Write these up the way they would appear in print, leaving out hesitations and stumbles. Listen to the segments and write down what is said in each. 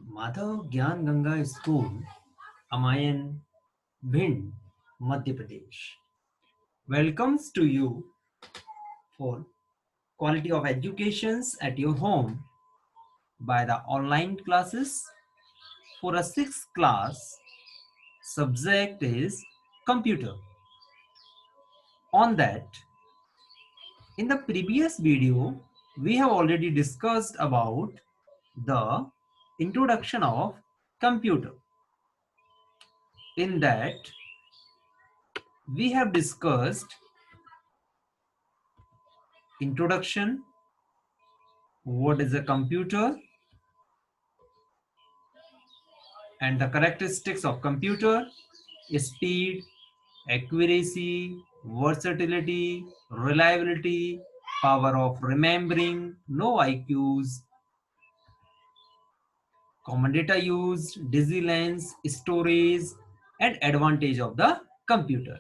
Madhav Gyan Ganga school, Amayan, Bhind, Madhya Pradesh welcomes to you for quality of educations at your home by the online classes. For a sixth class, subject is computer. On that, in the previous video, we have already discussed about the introduction of computer. In that, we have discussed introduction, what is a computer, and the characteristics of computer: speed, accuracy, versatility, reliability, power of remembering, no IQs, common data used, dizzy lens, storage, and advantage of the computer.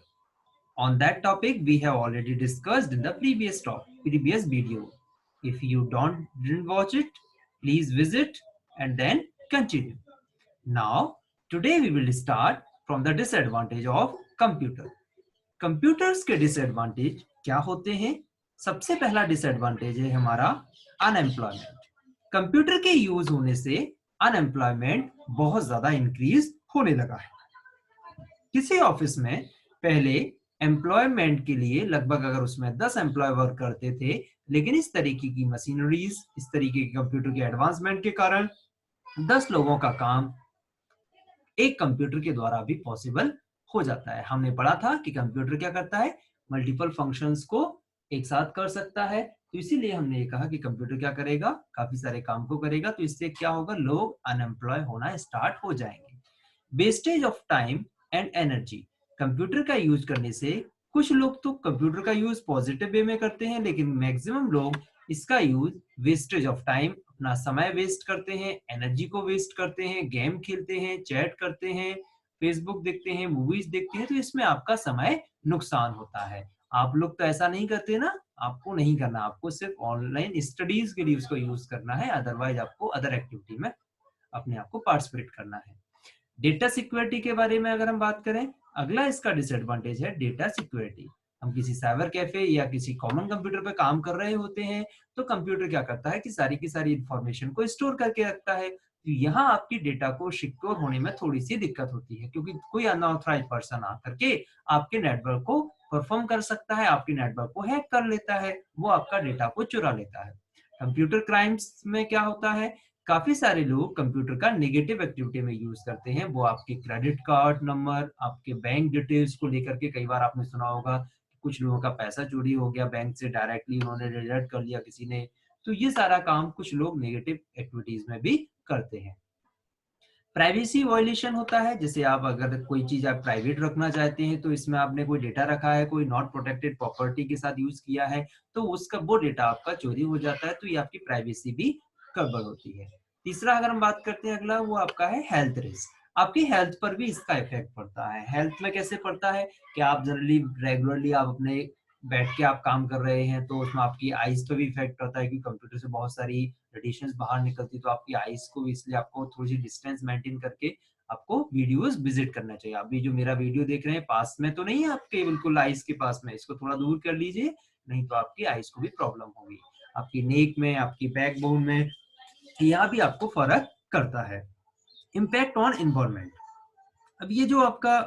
On that topic, we have already discussed in the previous video. If you didn't watch it, please visit and then continue. Now, today we will start from the disadvantage of computer. Computers के disadvantage क्या होते हैं? सबसे पहला disadvantage है हमारा unemployment. Computer के use होने से अनएम्प्लॉयमेंट बहुत ज्यादा इंक्रीज होने लगा है। किसी ऑफिस में पहले एम्प्लॉयमेंट के लिए लगभग अगर उसमें 10 एम्प्लॉय वर्क करते थे, लेकिन इस तरीके की मशीनरीज, इस तरीके के कंप्यूटर के एडवांसमेंट के कारण 10 लोगों का काम एक कंप्यूटर के द्वारा भी पॉसिबल हो जाता है। हमने पढ़ा था कि कंप्यूटर क्या करता है, मल्टीपल फंक्शंस को एक साथ कर सकता है, तो इसीलिए हमने ये कहा कि कंप्यूटर क्या करेगा, काफी सारे काम को करेगा। तो इससे क्या होगा, लोग अनएम्प्लॉय होना स्टार्ट हो जाएंगे। Wastage of time and energy, computer का यूज करने से कुछ लोग तो कंप्यूटर का यूज पॉजिटिव वे में करते हैं, लेकिन मैक्सिमम लोग इसका यूज वेस्टेज ऑफ टाइम, अपना समय वेस्ट करते हैं, एनर्जी को वेस्ट करते हैं, गेम खेलते हैं, चैट करते हैं, फेसबुक देखते हैं, मूवीज देखते हैं, तो इसमें आपका समय नुकसान होता है। आप लोग तो ऐसा नहीं करते ना, आपको नहीं करना, आपको सिर्फ ऑनलाइन स्टडीज के लिए उसको यूज करना है, अदरवाइज आपको अदर एक्टिविटी में अपने आप को पार्टिसिपेट करना है। डेटा सिक्योरिटी के बारे में अगर हम बात करें, अगला इसका डिसएडवांटेज है डेटा सिक्योरिटी। हम किसी साइबर कैफे या किसी कॉमन कंप्यूटर पे काम कर रहे होते हैं, तो कंप्यूटर क्या करता है कि सारी की सारी इंफॉर्मेशन को स्टोर करके रखता है। तो यहाँ आपकी डेटा को सिक्योर होने में थोड़ी सी दिक्कत होती है, क्योंकि कोई अनऑथराइज पर्सन आकर के आपके नेटवर्क को परफॉर्म कर सकता है, आपके नेटवर्क को हैक कर लेता है, वो आपका डेटा को चुरा लेता है। कंप्यूटर क्राइम्स में क्या होता है, काफी सारे लोग कंप्यूटर का नेगेटिव एक्टिविटी में यूज करते हैं। वो आपके क्रेडिट कार्ड नंबर, आपके बैंक डिटेल्स को लेकर के, कई बार आपने सुना होगा कुछ लोगों का पैसा चोरी हो गया, बैंक से डायरेक्टली उन्होंने डिडक्ट कर लिया किसी ने। तो ये सारा काम कुछ लोग नेगेटिव एक्टिविटीज में भी करते हैं। प्राइवेसी वायलेशन होता है, जैसे आप अगर कोई चीज आप प्राइवेट रखना चाहते हैं, तो इसमें आपने कोई डेटा रखा है, कोई नॉट प्रोटेक्टेड प्रॉपर्टी के साथ यूज किया है, तो उसका वो डेटा आपका चोरी हो जाता है, तो ये आपकी प्राइवेसी भी गड़बड़ होती है। तीसरा अगर हम बात करते हैं, अगला वो आपका है हेल्थ रिस्क। आपकी हेल्थ पर भी इसका इफेक्ट पड़ता है। हेल्थ में कैसे पड़ता है कि आप जनरली रेगुलरली आप अपने बैठ के आप काम कर रहे हैं, तो उसमें आपकी आईज पे भी इफेक्ट होता है, क्योंकि कंप्यूटर से बहुत सारी रेडिएशंस बाहर निकलती है, तो आपकी आईज को, इसलिए आपको थोड़ी सी डिस्टेंस मेंटेन करके आपको वीडियोस विजिट करना चाहिए। अभी जो मेरा वीडियो देख रहे हैं, पास में तो नहीं है आपके, बिल्कुल आईज के पास में, इसको थोड़ा दूर कर लीजिए, नहीं तो आपकी आईज को भी प्रॉब्लम होगी। आपकी नेक में, आपकी बैकबोन में, यहाँ भी आपको फर्क करता है। इम्पैक्ट ऑन इन्वायरमेंट, अब ये जो आपका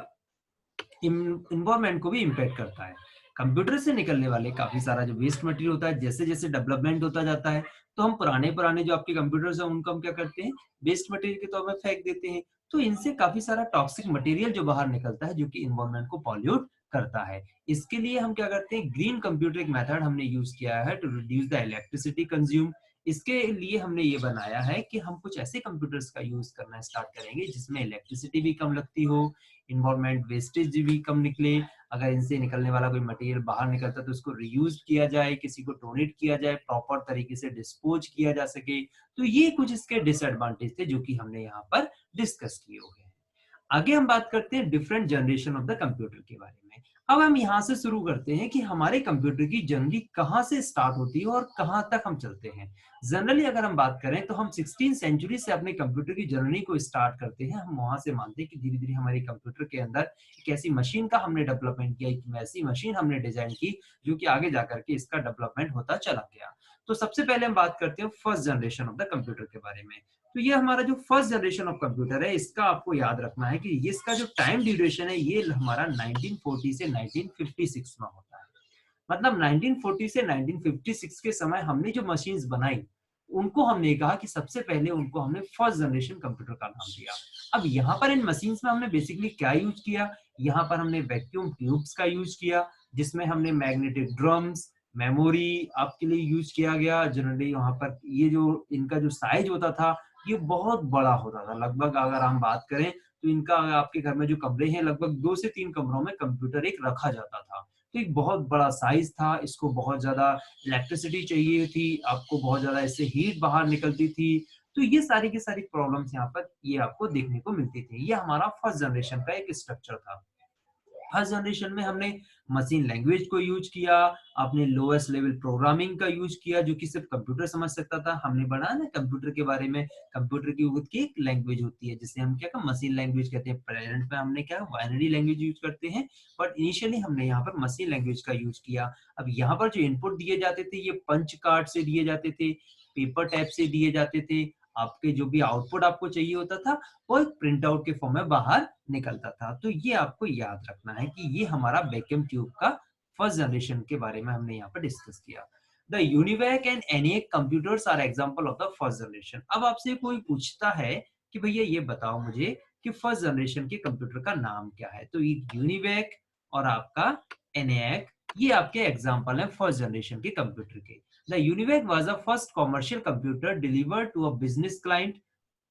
इन्वायरमेंट को भी इम्पैक्ट करता है। कंप्यूटर से निकलने वाले काफी सारा जो वेस्ट मटेरियल होता है, जैसे जैसे डेवलपमेंट होता जाता है, तो हम पुराने पुराने जो आपके कंप्यूटर्स हैं, उनको हम क्या करते हैं, वेस्ट मटेरियल के तौर पर फेंक देते हैं। तो इनसे काफी सारा टॉक्सिक मटेरियल जो बाहर निकलता है, जो कि इन्वायरमेंट को पॉल्यूट करता है। इसके लिए हम क्या करते हैं, ग्रीन कंप्यूटर एक मेथड हमने यूज किया है to reduce the electricity consume. इसके लिए हमने ये बनाया है कि हम कुछ ऐसे कंप्यूटर्स का यूज करना स्टार्ट करेंगे जिसमें इलेक्ट्रिसिटी भी कम लगती हो, इन्वायरमेंट वेस्टेज भी कम निकले। अगर इनसे निकलने वाला कोई मटेरियल बाहर निकलता है, तो उसको रीयूज किया जाए, किसी को डोनेट किया जाए, प्रॉपर तरीके से डिस्पोज किया जा सके। तो ये कुछ इसके डिसएडवांटेज थे जो कि हमने यहाँ पर डिस्कस किए हुए हैं। आगे हम बात करते हैं different generation of the computer के बारे में। अब हम यहाँ से शुरू करते हैं कि हमारे कंप्यूटर की जर्नी कहाँ से स्टार्ट होती है और कहाँ तक हम चलते हैं। जनरली अगर हम बात करें तो हम 16th सेंचुरी से अपने कंप्यूटर की जर्नी को स्टार्ट करते हैं। हम वहाँ से मानते हैं कि धीरे-धीरे हमारे कंप्यूटर के अंदर एक ऐसी मशीन का हमने डेवलपमेंट किया, एक ऐसी मशीन हमने डिजाइन की जो कि आगे जाकर के इसका डेवलपमेंट होता चला गया। तो सबसे पहले हम बात करते हैं first generation of the computer के बारे में। तो ये हमारा जो फर्स्ट जनरेशन ऑफ कंप्यूटर है, इसका आपको याद रखना है कि इसका जो टाइम ड्यूरेशन है ये हमारा 1940 से 1956 में होता है। मतलब 1940 से 1956 के समय हमने जो मशीन्स बनाई, उनको हमने कहा कि सबसे पहले उनको हमने फर्स्ट जनरेशन कंप्यूटर का नाम दिया। अब यहाँ पर इन मशीन्स में हमने बेसिकली क्या यूज किया, यहाँ पर हमने वैक्यूम ट्यूब्स का यूज किया, जिसमें हमने मैग्नेटिक ड्रम्स, मेमोरी आपके लिए यूज किया गया। जनरली वहाँ पर ये जो इनका जो साइज होता था, ये बहुत बड़ा होता था। लगभग अगर हम बात करें तो इनका आपके घर में जो कमरे हैं, लगभग 2 से 3 कमरों में कंप्यूटर एक रखा जाता था। तो एक बहुत बड़ा साइज था, इसको बहुत ज्यादा इलेक्ट्रिसिटी चाहिए थी, आपको बहुत ज्यादा इससे हीट बाहर निकलती थी। तो ये सारी की सारी प्रॉब्लम्स यहाँ पर ये आपको देखने को मिलती थी। ये हमारा फर्स्ट जनरेशन का एक स्ट्रक्चर था। फर्स्ट जनरेशन में हमने मशीन लैंग्वेज को यूज किया, आपने लोएस्ट लेवल प्रोग्रामिंग का यूज किया जो कि सिर्फ कंप्यूटर समझ सकता था। हमने पढ़ा ना कंप्यूटर के बारे में, कंप्यूटर की खुद की एक लैंग्वेज होती है जिसे हम क्या मशीन लैंग्वेज कहते हैं। प्रेजेंट में हमने क्या बाइनरी लैंग्वेज यूज करते हैं, बट इनिशियली हमने यहाँ पर मशीन लैंग्वेज का यूज किया। अब यहाँ पर जो इनपुट दिए जाते थे ये पंच कार्ड से दिए जाते थे, पेपर टैप से दिए जाते थे। आपके जो भी आउटपुट आपको चाहिए होता था वो एक प्रिंट आउट के फॉर्म में बाहर निकलता था। तो ये आपको याद रखना है कि ये हमारा वैक्यूम ट्यूब का फर्स्ट जनरेशन के बारे में हमने यहाँ पर डिस्कस किया। The UNIVAC and ENIAC computers are example of the first generation. अब आपसे कोई पूछता है कि भैया ये बताओ मुझे कि फर्स्ट जनरेशन के कंप्यूटर का नाम क्या है, तो ये यूनिवैक और आपका एनिएक ये आपके एग्जांपल हैं फर्स्ट जनरेशन के कंप्यूटर के। The UNIVAC was the first commercial computer delivered to a business client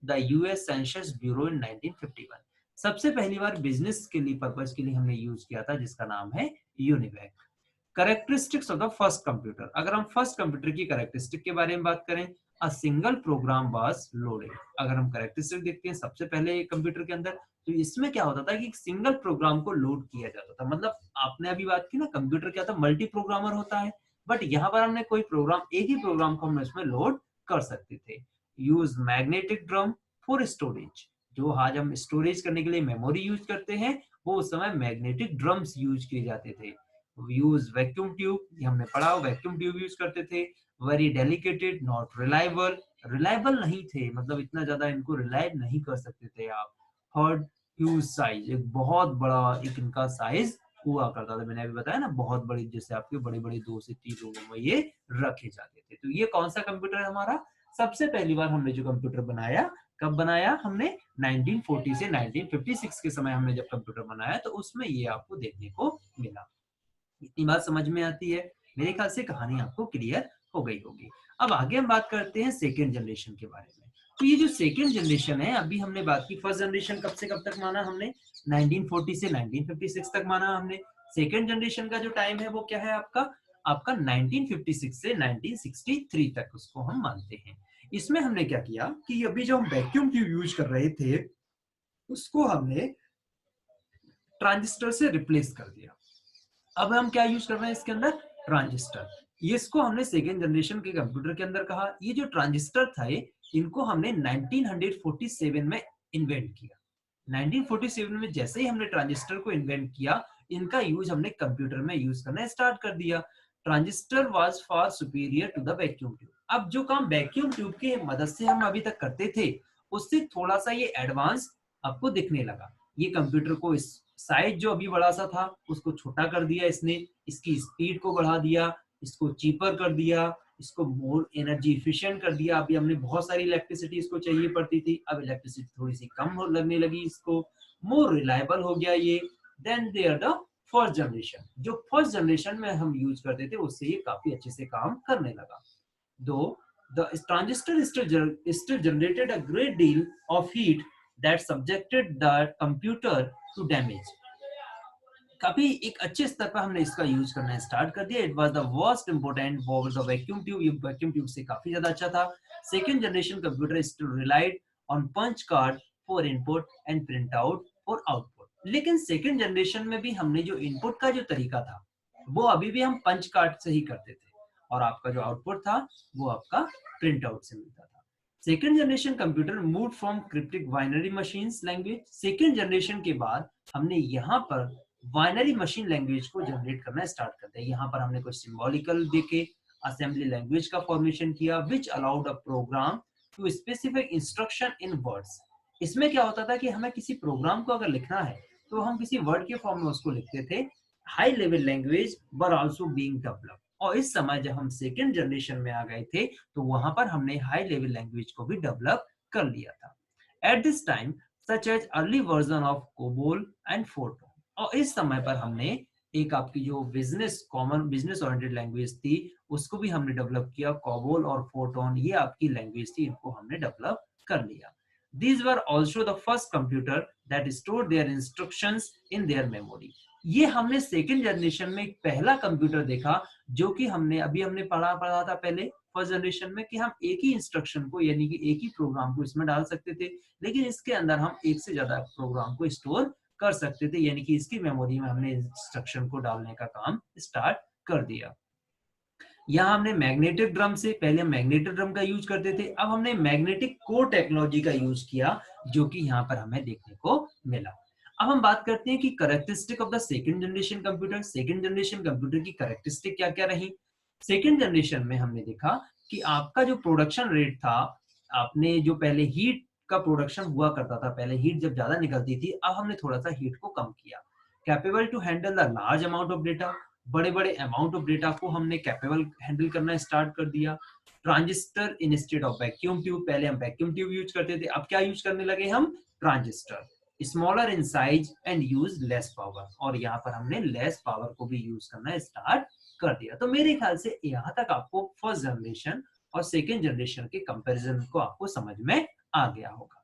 the US census bureau in 1951। सबसे पहली बार बिजनेस के लिए पर्पस के लिए हमने यूज किया था, जिसका नाम है UNIVAC. Characteristics of the first computer. अगर हम फर्स्ट कंप्यूटर की कैरेक्टरिस्टिक के बारे में बात करें, a single program was loaded. अगर हम कैरेक्टरिस्टिक देखते हैं सबसे पहले कंप्यूटर के अंदर, तो इसमें क्या होता था कि एक सिंगल प्रोग्राम को लोड किया जाता था। मतलब आपने अभी बात की ना कंप्यूटर क्या था, मल्टी प्रोग्रामर होता है, बट यहाँ पर हमने कोई प्रोग्राम, एक ही प्रोग्राम को हम इसमें लोड कर सकते थे। Use magnetic drum for storage. जो आज हम स्टोरेज करने के लिए मेमोरी यूज करते हैं, वो उस समय मैग्नेटिक ड्रम्स यूज किए जाते थे। यूज वैक्यूम ट्यूब, ये हमने पढ़ा, वैक्यूम ट्यूब यूज करते थे। वेरी डेलिकेटेड नॉट रिलायबल, रिलायबल नहीं थे, मतलब इतना ज्यादा इनको रिलाय नहीं कर सकते थे आप। हर्ड ह्यूज साइज, एक बहुत बड़ा एक इनका साइज हुआ करता था। मैंने अभी बताया ना बहुत बड़ी, जैसे आपके बड़े बड़े 2 से 3 लोगों में ये रखे जाते थे। तो ये कौन सा कंप्यूटर है हमारा, सबसे पहली बार हमने जो कंप्यूटर बनाया, कब बनाया हमने, 1940 से 1956 के समय हमने जब कंप्यूटर बनाया, तो उसमें ये आपको देखने को मिला। इतनी बात समझ में आती है, मेरे ख्याल से कहानी आपको क्लियर हो गई होगी। अब आगे हम बात करते हैं सेकेंड जनरेशन के बारे में। तो ये जो सेकेंड जनरेशन है, अभी हमने बात की फर्स्ट जनरेशन कब से कब तक माना हमने, 1940 से 1956 तक माना हमने। सेकेंड जनरेशन का जो टाइम है वो क्या है आपका, आपका 1956 से 1963 तक उसको हम मानते हैं। इसमें हमने क्या किया कि अभी जो हम वैक्यूम ट्यूब यूज कर रहे थे, उसको हमने ट्रांजिस्टर से रिप्लेस कर दिया। अब हम क्या यूज कर रहे हैं इसके अंदर, ट्रांजिस्टर। ये इसको हमने सेकेंड जनरेशन के कंप्यूटर के अंदर कहा। ये जो ट्रांजिस्टर था इनको हमने 1947 में इन्वेंट किया। 1947 में जैसे ही हमने ट्रांजिस्टर को इन्वेंट किया, इनका यूज हमने कंप्यूटर में यूज करना स्टार्ट कर दिया। Transistor was far superior to the vacuum tube. अब जो काम वैक्यूम ट्यूब की मदद से हम अभी तक करते थे, उससे थोड़ा सा ये एडवांस आपको दिखने लगा। ये कंप्यूटर को इस साइज जो अभी बड़ा सा था उसको छोटा कर दिया इसने, इसकी स्पीड को बढ़ा दिया, इसको चीपर कर दिया, इसको मोर एनर्जी इफिशिएंट कर दिया। अभी हमने बहुत सारी इलेक्ट्रिसिटी इसको चाहिए पड़ती थी, अब इलेक्ट्रिसिटी थोड़ी सी कम हो लगने लगी इसको, मोर रिलायबल हो गया ये। Then they are the first generation. जो फर्स्ट जनरेशन में हम यूज करते थे उससे ये काफी अच्छे से काम करने लगा। दो the transistor still generated a great deal of heat that subjected the computer to damage। काफी एक अच्छे स्तर पर हमने इसका यूज करना स्टार्ट कर दिया। It was the most important for the vacuum tube. ये वैक्यूम ट्यूब से काफी ज्यादा अच्छा था। Second generation computer still relied on punch card for input and print out for output. लेकिन सेकंड जनरेशन में भी हमने जो इनपुट का जो तरीका था वो अभी भी हम पंच कार्ड से ही करते थे और आपका जो आउटपुट था वो आपका प्रिंट आउट से मिलता था। Second generation computer move from cryptic binary machines language. Second generation के बाद हमने यहाँ पर बाइनरी मशीन लैंग्वेज को जनरेट करना स्टार्ट कर दिया। यहाँ पर हमने कुछ सिंबॉलिकल देके असेंबली लैंग्वेज का फॉर्मेशन किया which allowed a program to specific instruction in words. इसमें क्या होता था कि हमें किसी प्रोग्राम को अगर लिखना है तो हम किसी वर्ड के फॉर्म में उसको लिखते थे। High level language were also being developed. और इस समय जब हम सेकेंड जनरेशन में आ गए थे तो वहां पर हमने हाई लेवल लैंग्वेज को भी डेवलप कर लिया था। At this time such as early version of COBOL and FORTRAN. और इस समय पर हमने एक आपकी जो business common business oriented language थी उसको भी हमने डेवलप किया। कोबोल और फोरट्रॉन ये आपकी लैंग्वेज थी, इनको हमने डेवलप कर लिया। These were also the first computer that stored their instructions in their memory. ये हमने सेकेंड जनरेशन में एक पहला कंप्यूटर देखा जो कि हमने पढ़ा था पहले फर्स्ट जनरेशन में कि हम एक ही इंस्ट्रक्शन को यानी कि एक ही प्रोग्राम को इसमें डाल सकते थे, लेकिन इसके अंदर हम एक से ज्यादा प्रोग्राम को स्टोर कर सकते थे, यानी कि इसकी मेमोरी में हमने इंस्ट्रक्शन को डालने का काम स्टार्ट कर दिया। यहाँ हमने मैग्नेटिक ड्रम से पहले हम मैग्नेटिक ड्रम का यूज करते थे, अब हमने मैग्नेटिक कोर टेक्नोलॉजी का यूज किया जो कि यहाँ पर हमें देखने को मिला। अब हम बात करते हैं कि characteristic of the second generation computer. Second generation computer की कैरेक्टरिस्टिक क्या क्या रही। सेकंड जनरेशन में हमने देखा कि आपका जो प्रोडक्शन रेट था, आपने जो पहले हीट का प्रोडक्शन हुआ करता था, पहले हीट जब ज्यादा निकलती थी, अब हमने थोड़ा सा हीट को कम किया। Capable to handle the large amount of data, बड़े बड़े अमाउंट ऑफ डेटा को हमने कैपेबल हैंडल करना स्टार्ट कर दिया। Transistor instead of vacuum tube, पहले हम वैक्यूम ट्यूब यूज करते थे, अब क्या यूज करने लगे हम, transistor. Smaller in size and use less power, और यहाँ पर हमने लेस पावर को भी यूज करना स्टार्ट कर दिया। तो मेरे ख्याल से यहाँ तक आपको फर्स्ट जनरेशन और सेकेंड जनरेशन के कंपैरिजन को आपको समझ में आ गया होगा।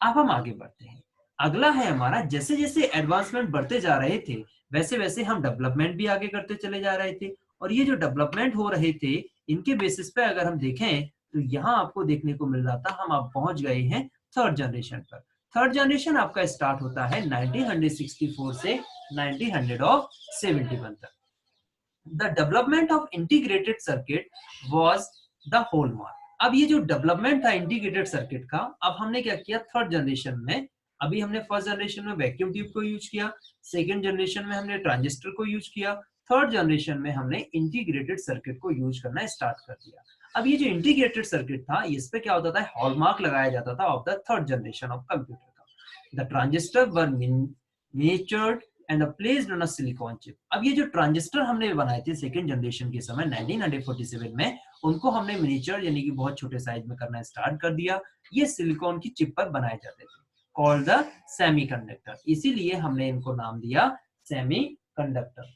अब हम आगे बढ़ते हैं। अगला है हमारा, जैसे जैसे एडवांसमेंट बढ़ते जा रहे थे वैसे वैसे हम डेवलपमेंट भी आगे करते चले जा रहे थे, और ये जो डेवलपमेंट हो रहे थे इनके बेसिस पे अगर हम देखें तो यहाँ आपको देखने को मिल रहा था हम आप पहुंच गए हैं थर्ड जनरेशन पर। थर्ड जनरेशन आपका स्टार्ट होता है 1964 से 1971 तक। The development of integrated circuit was the hallmark. अब ये जो डेवलपमेंट था इंटीग्रेटेड सर्किट का, अब हमने क्या किया थर्ड जनरेशन में। अभी हमने फर्स्ट जनरेशन में वैक्यूम ट्यूब को यूज किया, सेकेंड जनरेशन में हमने ट्रांजिस्टर को यूज किया, थर्ड जनरेशन में हमने इंटीग्रेटेड सर्किट को यूज करना स्टार्ट कर दिया। अब ये जो इंटीग्रेटेड सर्किट था इस पे क्या होता था, हॉलमार्क लगाया जाता था of the third generation of computer का। The transistor were miniaturised and placed on a silicon chip. अब ये जो ट्रांजिस्टर हमने बनाए थे सेकंड जनरेशन के समय 1947 में, उनको हमने मिनिएचर यानी कि बहुत छोटे साइज में करना स्टार्ट कर दिया। ये सिलिकॉन की चिप पर बनाए जाते थे, कॉल्ड द सेमीकंडक्टर, इसीलिए हमने इनको नाम दिया semiconductor.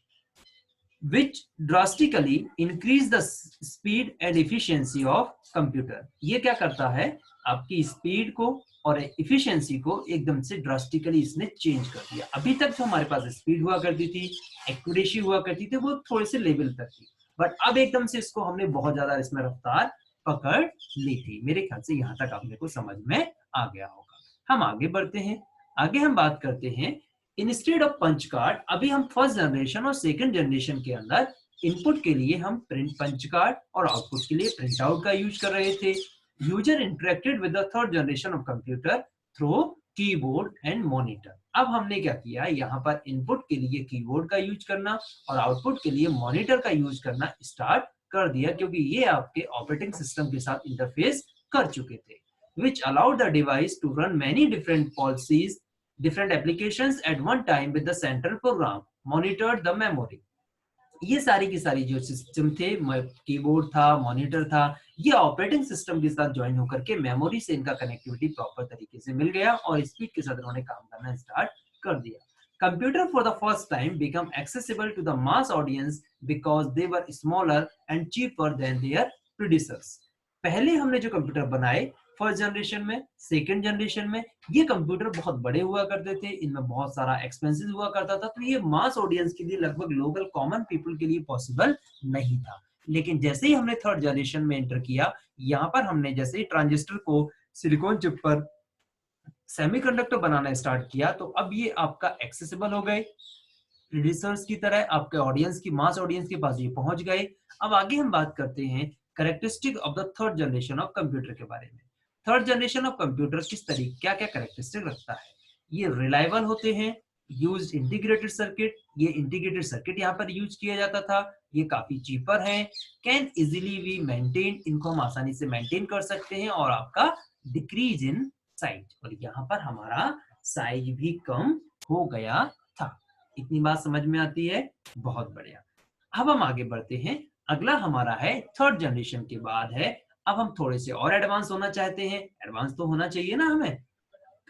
which drastically increase the speed and efficiency of computer। ये क्या करता है, आपकी स्पीड को और इफिशिएंसी को एकदम से ड्रास्टिकली इसने चेंज कर दिया। अभी तक जो हमारे पास स्पीड हुआ करती थी, एक्यूरेसी हुआ करती थी, वो थोड़े से लेवल तक थी, बट अब एकदम से इसको हमने बहुत ज्यादा इसमें रफ्तार पकड़ ली थी। मेरे ख्याल से यहाँ तक आपने को समझ में आ गया होगा। हम आगे बढ़ते हैं। आगे हम बात करते हैं इंस्टेड ऑफ पंच कार्ड। अभी हम फर्स्ट जनरेशन और सेकंड जनरेशन के अंदर इनपुट के लिए हम प्रिंट पंच कार्ड और आउटपुट के लिए प्रिंट आउट का यूज कर रहे थे। User interacted with the third generation of computer through keyboard and monitor. अब हमने क्या किया, यहाँ पर इनपुट के लिए कीबोर्ड का यूज करना और आउटपुट के लिए मॉनिटर का यूज करना स्टार्ट कर दिया, क्योंकि ये आपके ऑपरेटिंग सिस्टम के साथ इंटरफेस कर चुके थे, which allowed the device to run many different policies, different applications at one time with the central program monitored the memory। ये सारी की सारी जो सिस्टम थे, कीबोर्ड था, मॉनिटर था, ये ऑपरेटिंग सिस्टम के साथ ज्वाइन होकर के मेमोरी से इनका कनेक्टिविटी प्रॉपर तरीके से मिल गया और स्पीड के साथ उन्होंने काम करना स्टार्ट कर दिया। Computer for the first time become accessible to the mass audience because they were smaller and cheaper than their predecessors. पहले हमने जो कंप्यूटर बनाए फर्स्ट जनरेशन में, सेकेंड जनरेशन में, ये कंप्यूटर बहुत बड़े हुआ करते थे, इनमें बहुत सारा एक्सपेंसिव हुआ करता था, तो ये मास ऑडियंस के लिए, लगभग लोकल कॉमन पीपल के लिए पॉसिबल नहीं था। लेकिन जैसे ही हमने थर्ड जनरेशन में एंटर किया, यहाँ पर हमने जैसे ही ट्रांजिस्टर को सिलिकॉन चिप पर सेमीकंडक्टर बनाना स्टार्ट किया तो अब ये आपका एक्सेसिबल हो गए, रिसर्च की तरह आपके ऑडियंस की मास ऑडियंस के पास ये पहुंच गए। अब आगे हम बात करते हैं characteristic of the third generation of computer के बारे में। थर्ड जनरेशन ऑफ कंप्यूटर किस तरीके क्या क्या कैरेक्टरिस्टिक रखता है? ये रिलायबल होते हैं, यूज्ड इंटीग्रेटेड सर्किट, ये इंटीग्रेटेड सर्किट यहाँ पर यूज किया जाता था, ये काफी चीपर है, कैन इजीली बी मेंटेन, इनको हम आसानी से मेंटेन कर सकते हैं, और आपका डिक्रीज इन साइज, और यहाँ पर हमारा साइज भी कम हो गया था। इतनी बात समझ में आती है? बहुत बढ़िया। अब हम आगे बढ़ते हैं, अगला हमारा है थर्ड जनरेशन के बाद है, अब हम थोड़े से और एडवांस होना चाहते हैं, एडवांस तो होना चाहिए ना हमें।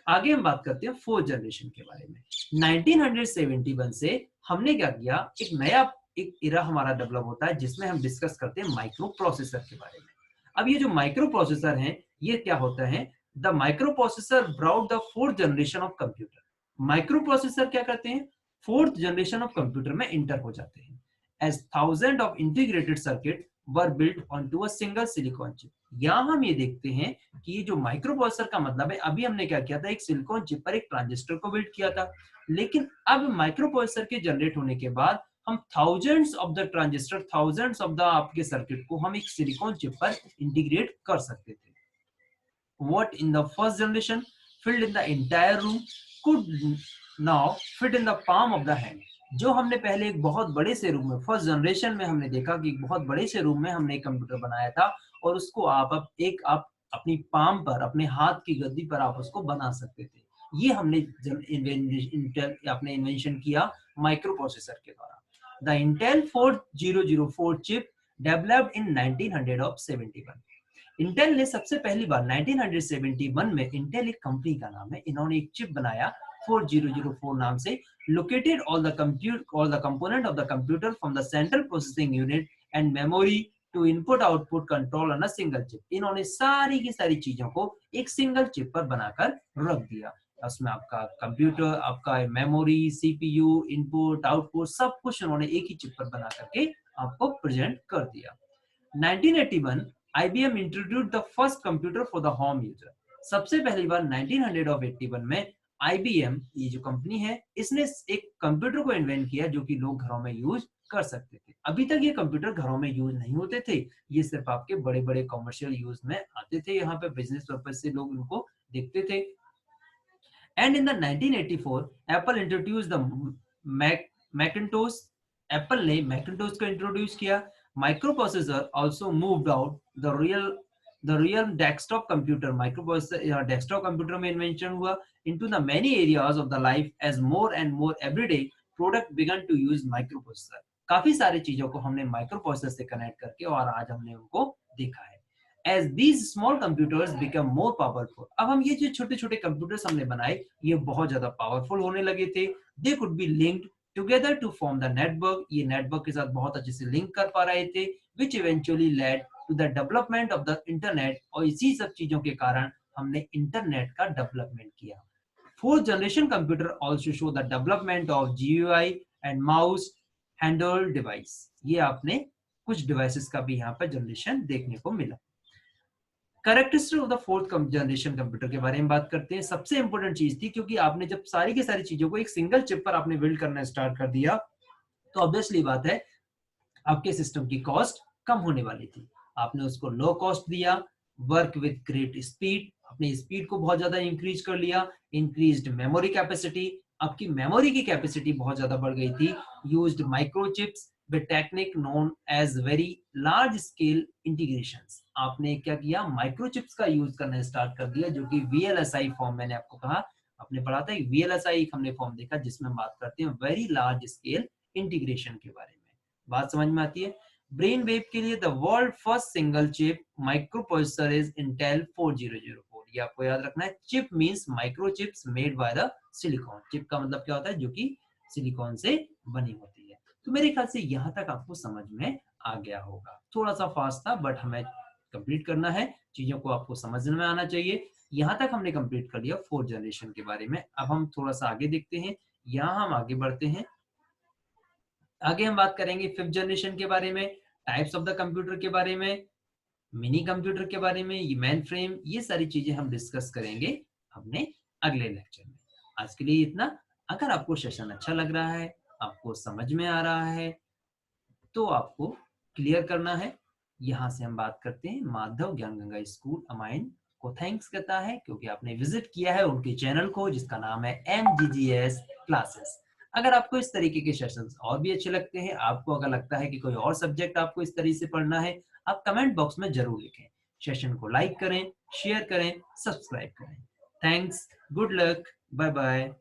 आगे हम बात करते हैं फोर्थ जनरेशन के बारे में। 1971 से हमने क्या किया, एक नया एक इरा हमारा डेवलप होता है जिसमें हम डिस्कस करते हैं माइक्रो प्रोसेसर के बारे में। अब ये जो माइक्रो प्रोसेसर हैं, ये क्या होता है? The microprocessor brought the fourth generation of computer. Microprocessor क्या करते हैं? फोर्थ जनरेशन ऑफ कंप्यूटर में इंटर हो जाते हैं। As thousand of integrated circuit were built onto a single silicon chip. यहाँ हम ये देखते हैं कि ये जो माइक्रो प्रोसेसर का मतलब है, अभी हमने क्या किया था, एक सिलिकॉन चिप पर एक ट्रांजिस्टर को बिल्ड किया था, लेकिन अब माइक्रो प्रोसेसर के जनरेट होने के बाद हम thousands of the transistor, thousands of the आपके सर्किट को हम एक सिलिकॉन चिप पर इंटीग्रेट कर सकते थे। What in the first generation filled in the entire room could now fit in the palm of the hand। जो हमने पहले एक बहुत बड़े से रूम में, फर्स्ट जनरेशन में हमने देखा कि एक बहुत बड़े से रूम में हमने एक कंप्यूटर बनाया था, और उसको आप अपनी पाम पर, अपने हाथ की गद्दी पर आप उसको बना सकते थे। ये हमने अपने इन्वेंशन किया माइक्रो प्रोसेसर के द्वारा। The Intel 4004 chip developed in 1971। Intel ने सबसे पहली बार 1971 में, इंटेल एक कंपनी का नाम है, इन्होंने एक चिप बनाया 4004 नाम से, located all the component of the computer from the central processing unit and memory to input output control on a single chip. इन्होंने सारी की सारी चीजों को एक सिंगल चिप पर बनाकर रख दिया। उसमें आपका कंप्यूटर, आपका मेमोरी, सीपीयू, इनपुट आउटपुट, सब कुछ उन्होंने एक ही चिप पर बना करके आपको प्रेजेंट कर दिया। 1981 IBM introduced the first computer for the home user। सबसे पहली बार 1981 में IBM, ये जो कंपनी है, इसने एक कंप्यूटर को इन्वेंट किया जो कि लोग घरों में यूज कर सकते थे। अभी तक ये कंप्यूटर घरों में यूज नहीं होते थे, ये सिर्फ आपके बड़े बड़े कमर्शियल यूज में आते थे, यहाँ पे बिजनेस पर्पज से लोग इनको देखते थे। And in the 1984 Apple introduce the Macintosh. Apple ने मैकिन्टोश को इंट्रोड्यूस किया। Microprocessor also moved out the real desktop computer. Microprocessor desktop computer में इन्वेंशन हुआ into the many areas of the life as more and more everyday product began to use microprocessor। काफी सारी चीजों को हमने microprocessor से connect करके और आज हमने उनको देखा है। As these small computers become more powerful, अब हम ये जो छोटे छोटे कंप्यूटर्स हमने बनाए, ये बहुत ज्यादा पावरफुल होने लगे थे। They could be linked together to form the network। ये नेटवर्क के साथ बहुत अच्छे से लिंक कर पा रहे थे, which eventually led to the development of the internet। और इसी सब चीजों के कारण हमने इंटरनेट का डेवलपमेंट किया। Fourth generation computer also show the development of GUI and mouse handled device। ये आपने कुछ डिवाइसेस का भी यहाँ पर जनरेशन देखने को मिला। Characteristic of the fourth generation computer के बारे में बात करते हैं। सबसे इंपॉर्टेंट चीज थी, क्योंकि आपने जब सारी की सारी चीजों को एक सिंगल चिप पर आपने बिल्ड करना स्टार्ट कर दिया, तो ऑब्वियसली बात है आपके सिस्टम की कॉस्ट कम होने वाली थी। आपने उसको लो कॉस्ट दिया, वर्क विद ग्रेट स्पीड, अपनी स्पीड को बहुत ज्यादा इंक्रीज कर लिया, इंक्रीज्ड मेमोरी कैपेसिटी, आपकी मेमोरी की कैपेसिटी बहुत ज्यादा बढ़ गई थी, used microchips with technique known as very large scale integrations. आपने क्या किया, माइक्रोचिप्स का यूज करना स्टार्ट कर दिया, जो कि VLSI फॉर्म, मैंने आपको कहा, आपने पढ़ा था VLSI हमने फॉर्म देखा, जिसमें बात करते हैं वेरी लार्ज स्केल इंटीग्रेशन के बारे में। बात समझ में आती है? ब्रेन वेव के लिए the world first single chip micro processor is Intel 4004। ये आपको याद रखना है। Chip means micro chips made by the silicon. Chip का मतलब क्या होता है? जो कि सिलिकॉन से बनी होती है। तो मेरे ख्याल से यहाँ तक आपको समझ में आ गया होगा। थोड़ा सा फास्ट था, बट हमें कंप्लीट करना है, चीजों को आपको समझ में आना चाहिए। यहाँ तक हमने कंप्लीट कर लिया फोर्थ जनरेशन के बारे में। अब हम थोड़ा सा आगे देखते हैं, यहाँ हम आगे बढ़ते हैं। आगे हम बात करेंगे फिफ्थ जनरेशन के बारे में, टाइप्स ऑफ द कंप्यूटर के बारे में, मिनी कंप्यूटर के बारे में, ये मेन फ्रेम, ये सारी चीजें हम डिस्कस करेंगे अपने अगले लेक्चर में। आज के लिए इतना। अगर आपको सेशन अच्छा लग रहा है, आपको समझ में आ रहा है, तो आपको क्लियर करना है। यहाँ से हम बात करते हैं माधव ज्ञान गंगा स्कूल अमाइन को थैंक्स करता है क्योंकि आपने विजिट किया है उनके चैनल को जिसका नाम है MGGS क्लासेस। अगर आपको इस तरीके के सेशंस और भी अच्छे लगते हैं, आपको अगर लगता है कि कोई और सब्जेक्ट आपको इस तरीके से पढ़ना है, आप कमेंट बॉक्स में जरूर लिखें। सेशन को लाइक करें, शेयर करें, सब्सक्राइब करें। Thanks, good luck, bye bye.